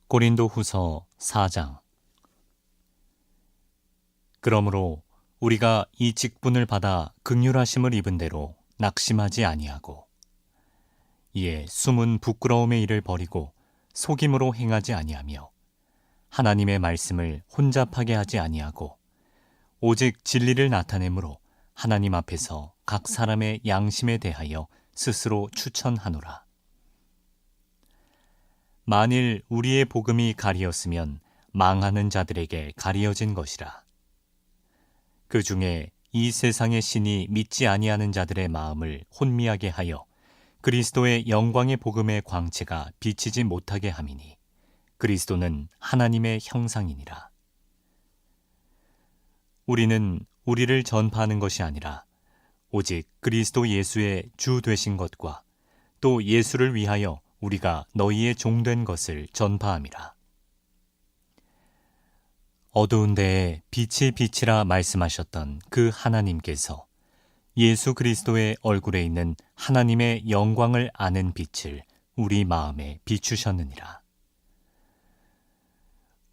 고린도후서 4장. 그러므로 우리가 이 직분을 받아 긍휼하심을 입은 대로 낙심하지 아니하고, 이에 숨은 부끄러움의 일을 버리고 속임으로 행하지 아니하며, 하나님의 말씀을 혼잡하게 하지 아니하고, 오직 진리를 나타내므로 하나님 앞에서 각 사람의 양심에 대하여 스스로 추천하노라. 만일 우리의 복음이 가리었으면 망하는 자들에게 가리어진 것이라. 그 중에 이 세상의 신이 믿지 아니하는 자들의 마음을 혼미하게 하여 그리스도의 영광의 복음의 광채가 비치지 못하게 함이니, 그리스도는 하나님의 형상이니라. 우리는 우리를 전파하는 것이 아니라 오직 그리스도 예수의 주 되신 것과 또 예수를 위하여 우리가 너희의 종된 것을 전파함이라. 어두운 데에 빛이 빛이라 말씀하셨던 그 하나님께서 예수 그리스도의 얼굴에 있는 하나님의 영광을 아는 빛을 우리 마음에 비추셨느니라.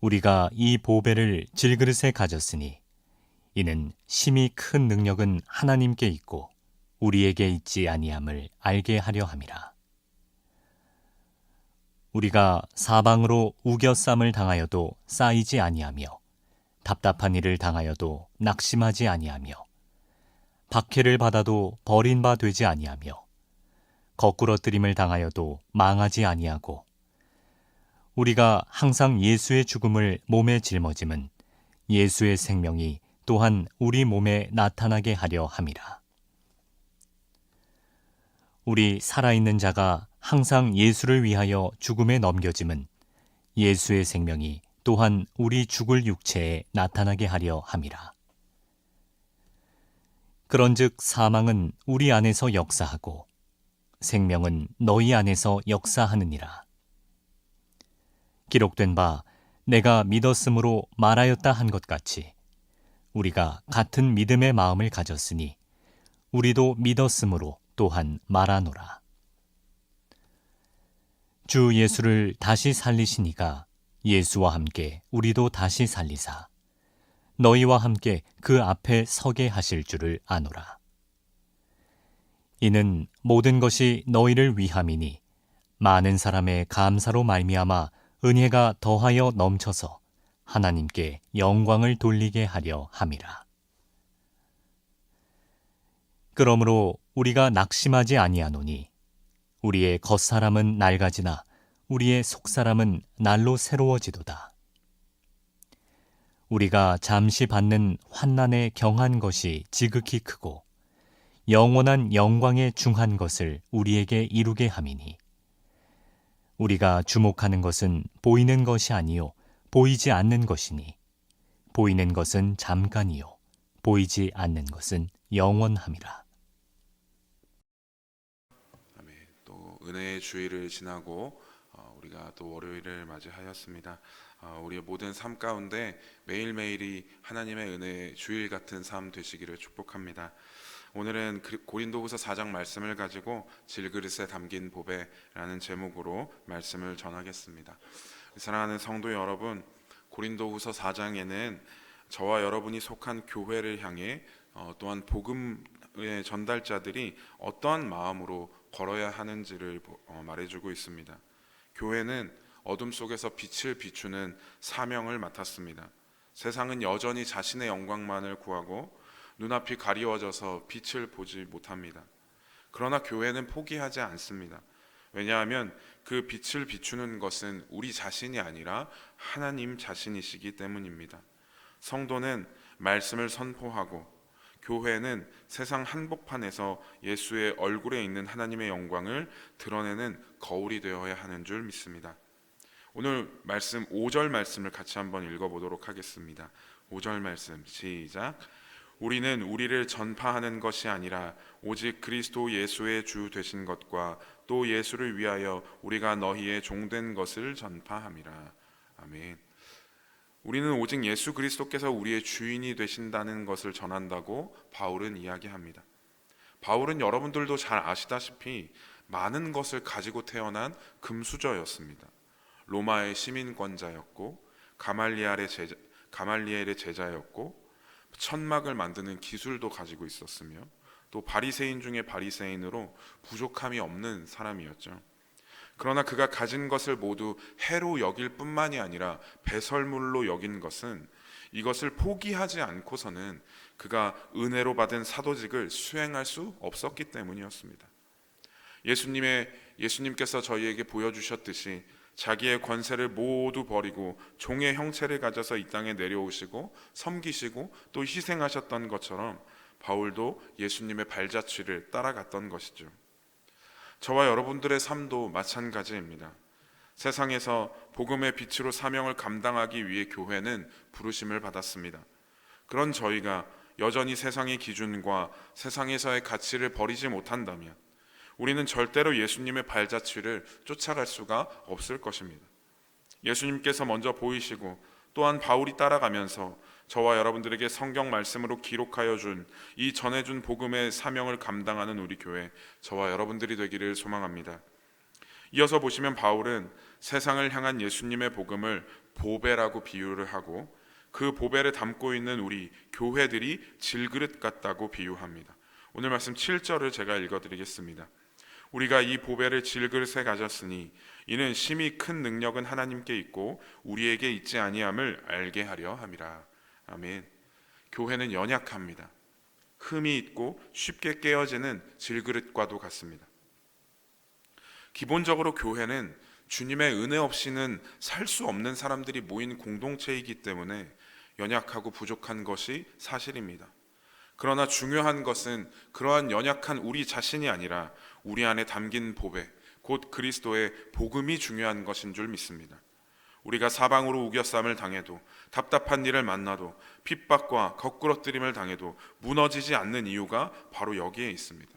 우리가 이 보배를 질그릇에 가졌으니 이는 심히 큰 능력은 하나님께 있고 우리에게 있지 아니함을 알게 하려 함이라. 우리가 사방으로 우겨쌈을 당하여도 쌓이지 아니하며, 답답한 일을 당하여도 낙심하지 아니하며, 박해를 받아도 버린 바 되지 아니하며, 거꾸러뜨림을 당하여도 망하지 아니하고, 우리가 항상 예수의 죽음을 몸에 짊어짐은 예수의 생명이 또한 우리 몸에 나타나게 하려 함이라. 우리 살아있는 자가 항상 예수를 위하여 죽음에 넘겨짐은 예수의 생명이 또한 우리 죽을 육체에 나타나게 하려 함이라. 그런즉 사망은 우리 안에서 역사하고 생명은 너희 안에서 역사하느니라. 기록된 바 내가 믿었으므로 말하였다 한 것 같이 우리가 같은 믿음의 마음을 가졌으니 우리도 믿었으므로 또한 말하노라. 주 예수를 다시 살리시니가 예수와 함께 우리도 다시 살리사 너희와 함께 그 앞에 서게 하실 줄을 아노라. 이는 모든 것이 너희를 위함이니 많은 사람의 감사로 말미암아 은혜가 더하여 넘쳐서 하나님께 영광을 돌리게 하려 함이라. 그러므로 우리가 낙심하지 아니하노니 우리의 겉사람은 낡아지나 우리의 속사람은 날로 새로워지도다. 우리가 잠시 받는 환난에 경한 것이 지극히 크고 영원한 영광에 중한 것을 우리에게 이루게 함이니, 우리가 주목하는 것은 보이는 것이 아니요 보이지 않는 것이니, 보이는 것은 잠깐이요 보이지 않는 것은 영원함이라. 또 은혜의 주일을 지나고 우리가 또 월요일을 맞이하였습니다. 우리의 모든 삶 가운데 매일매일이 하나님의 은혜의 주일 같은 삶 되시기를 축복합니다. 오늘은 고린도후서 4장 말씀을 가지고 질그릇에 담긴 보배라는 제목으로 말씀을 전하겠습니다. 사랑하는 성도 여러분, 고린도후서 4장에는 저와 여러분이 속한 교회를 향해 또한 복음의 전달자들이 어떠한 마음으로 걸어야 하는지를 말해주고 있습니다. 교회는 어둠 속에서 빛을 비추는 사명을 맡았습니다. 세상은 여전히 자신의 영광만을 구하고 눈앞이 가리워져서 빛을 보지 못합니다. 그러나 교회는 포기하지 않습니다. 왜냐하면 그 빛을 비추는 것은 우리 자신이 아니라 하나님 자신이시기 때문입니다. 성도는 말씀을 선포하고 교회는 세상 한복판에서 예수의 얼굴에 있는 하나님의 영광을 드러내는 거울이 되어야 하는 줄 믿습니다. 오늘 말씀 5절 말씀을 같이 한번 읽어보도록 하겠습니다. 5절 말씀 시작. 우리는 우리를 전파하는 것이 아니라 오직 그리스도 예수의 주 되신 것과 또 예수를 위하여 우리가 너희의 종된 것을 전파함이라. 아멘. 우리는 오직 예수 그리스도께서 우리의 주인이 되신다는 것을 전한다고 바울은 이야기합니다. 바울은 여러분들도 잘 아시다시피 많은 것을 가지고 태어난 금수저였습니다. 로마의 시민권자였고 가말리엘의 제자였고 천막을 만드는 기술도 가지고 있었으며 또 바리새인 중에 바리새인으로 부족함이 없는 사람이었죠. 그러나 그가 가진 것을 모두 해로 여길 뿐만이 아니라 배설물로 여긴 것은 이것을 포기하지 않고서는 그가 은혜로 받은 사도직을 수행할 수 없었기 때문이었습니다. 예수님께서 저희에게 보여주셨듯이 자기의 권세를 모두 버리고 종의 형체를 가져서 이 땅에 내려오시고 섬기시고 또 희생하셨던 것처럼 바울도 예수님의 발자취를 따라갔던 것이죠. 저와 여러분들의 삶도 마찬가지입니다. 세상에서 복음의 빛으로 사명을 감당하기 위해 교회는 부르심을 받았습니다. 그런 저희가 여전히 세상의 기준과 세상에서의 가치를 버리지 못한다면 우리는 절대로 예수님의 발자취를 쫓아갈 수가 없을 것입니다. 예수님께서 먼저 보이시고 또한 바울이 따라가면서 저와 여러분들에게 성경 말씀으로 기록하여 이 전해준 복음의 사명을 감당하는 우리 교회, 저와 여러분들이 되기를 소망합니다. 이어서 보시면 바울은 세상을 향한 예수님의 복음을 보배라고 비유를 하고 그 보배를 담고 있는 우리 교회들이 질그릇 같다고 비유합니다. 오늘 말씀 7절을 제가 읽어드리겠습니다. 우리가 이 보배를 질그릇에 가졌으니 이는 심히 큰 능력은 하나님께 있고 우리에게 있지 아니함을 알게 하려 함이라. 아멘. 교회는 연약합니다. 흠이 있고 쉽게 깨어지는 질그릇과도 같습니다. 기본적으로 교회는 주님의 은혜 없이는 살 수 없는 사람들이 모인 공동체이기 때문에 연약하고 부족한 것이 사실입니다. 그러나 중요한 것은 그러한 연약한 우리 자신이 아니라 우리 안에 담긴 보배, 곧 그리스도의 복음이 중요한 것인 줄 믿습니다. 우리가 사방으로 우겨쌈을 당해도, 답답한 일을 만나도, 핍박과 거꾸러뜨림을 당해도 무너지지 않는 이유가 바로 여기에 있습니다.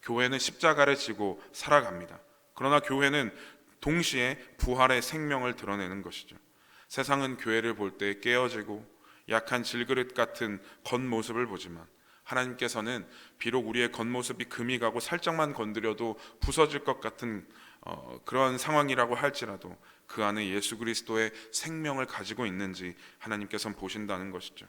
교회는 십자가를 지고 살아갑니다. 그러나 교회는 동시에 부활의 생명을 드러내는 것이죠. 세상은 교회를 볼 때 깨어지고 약한 질그릇 같은 겉모습을 보지만 하나님께서는 비록 우리의 겉모습이 금이 가고 살짝만 건드려도 부서질 것 같은 그런 상황이라고 할지라도 그 안에 예수 그리스도의 생명을 가지고 있는지 하나님께서는 보신다는 것이죠.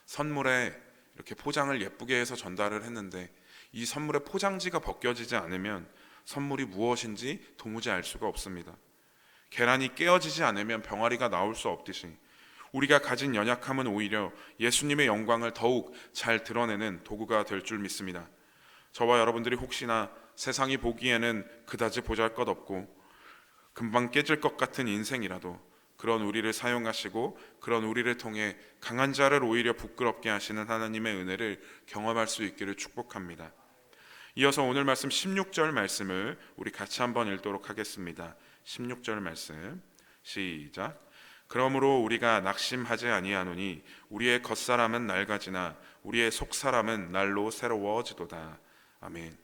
선물에 이렇게 포장을 예쁘게 해서 전달을 했는데 이 선물의 포장지가 벗겨지지 않으면 선물이 무엇인지 도무지 알 수가 없습니다. 계란이 깨어지지 않으면 병아리가 나올 수 없듯이 우리가 가진 연약함은 오히려 예수님의 영광을 더욱 잘 드러내는 도구가 될 줄 믿습니다. 저와 여러분들이 혹시나 세상이 보기에는 그다지 보잘것없고 금방 깨질 것 같은 인생이라도 그런 우리를 사용하시고 그런 우리를 통해 강한 자를 오히려 부끄럽게 하시는 하나님의 은혜를 경험할 수 있기를 축복합니다. 이어서 오늘 말씀 16절 말씀을 우리 같이 한번 읽도록 하겠습니다. 16절 말씀 시작. 그러므로 우리가 낙심하지 아니하노니 우리의 겉사람은 낡아지나 우리의 속사람은 날로 새로워지도다. 아멘.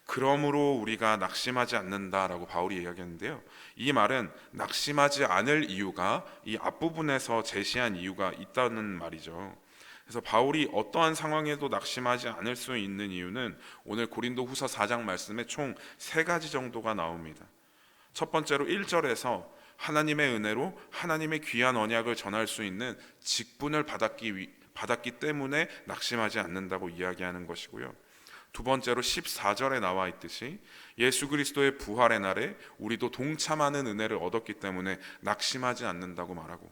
그러므로 우리가 낙심하지 않는다라고 바울이 이야기하는데요. 이 말은 낙심하지 않을 이유가 이 앞부분에서 제시한 이유가 있다는 말이죠. 그래서 바울이 어떠한 상황에도 낙심하지 않을 수 있는 이유는 오늘 고린도후서 4장 말씀에 총 3가지 정도가 나옵니다. 첫 번째로 1절에서 하나님의 은혜로 하나님의 귀한 언약을 전할 수 있는 직분을 받았기 때문에 낙심하지 않는다고 이야기하는 것이고요. 두 번째로 14절에 나와 있듯이 예수 그리스도의 부활의 날에 우리도 동참하는 은혜를 얻었기 때문에 낙심하지 않는다고 말하고,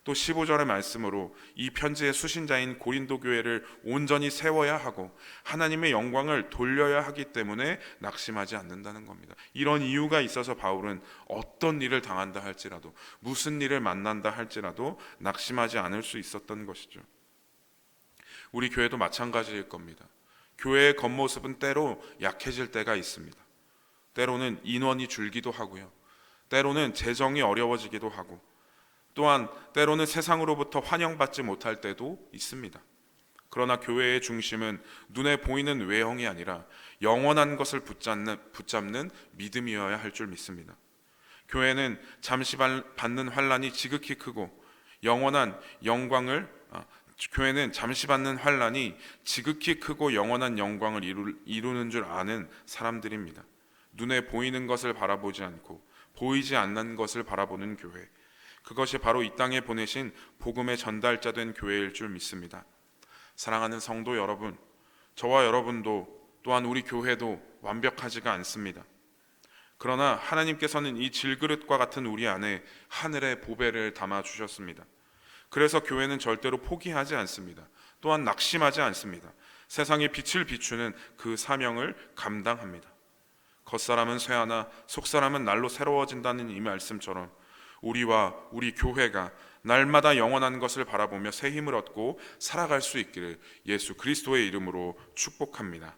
또 15절의 말씀으로 이 편지의 수신자인 고린도 교회를 온전히 세워야 하고 하나님의 영광을 돌려야 하기 때문에 낙심하지 않는다는 겁니다. 이런 이유가 있어서 바울은 어떤 일을 당한다 할지라도, 무슨 일을 만난다 할지라도 낙심하지 않을 수 있었던 것이죠. 우리 교회도 마찬가지일 겁니다. 교회의 겉모습은 때로 약해질 때가 있습니다. 때로는 인원이 줄기도 하고요. 때로는 재정이 어려워지기도 하고, 또한 때로는 세상으로부터 환영받지 못할 때도 있습니다. 그러나 교회의 중심은 눈에 보이는 외형이 아니라 영원한 것을 붙잡는 믿음이어야 할 줄 믿습니다. 교회는 잠시 받는 환난이 지극히 크고 교회는 잠시 받는 환난이 지극히 크고 영원한 영광을 이루는 줄 아는 사람들입니다. 눈에 보이는 것을 바라보지 않고 보이지 않는 것을 바라보는 교회, 그것이 바로 이 땅에 보내신 복음의 전달자 된 교회일 줄 믿습니다. 사랑하는 성도 여러분, 저와 여러분도 또한 우리 교회도 완벽하지가 않습니다. 그러나 하나님께서는 이 질그릇과 같은 우리 안에 하늘의 보배를 담아 주셨습니다. 그래서 교회는 절대로 포기하지 않습니다. 또한 낙심하지 않습니다. 세상의 빛을 비추는 그 사명을 감당합니다. 겉사람은 쇠하나 속사람은 날로 새로워진다는 이 말씀처럼 우리와 우리 교회가 날마다 영원한 것을 바라보며 새 힘을 얻고 살아갈 수 있기를 예수 그리스도의 이름으로 축복합니다.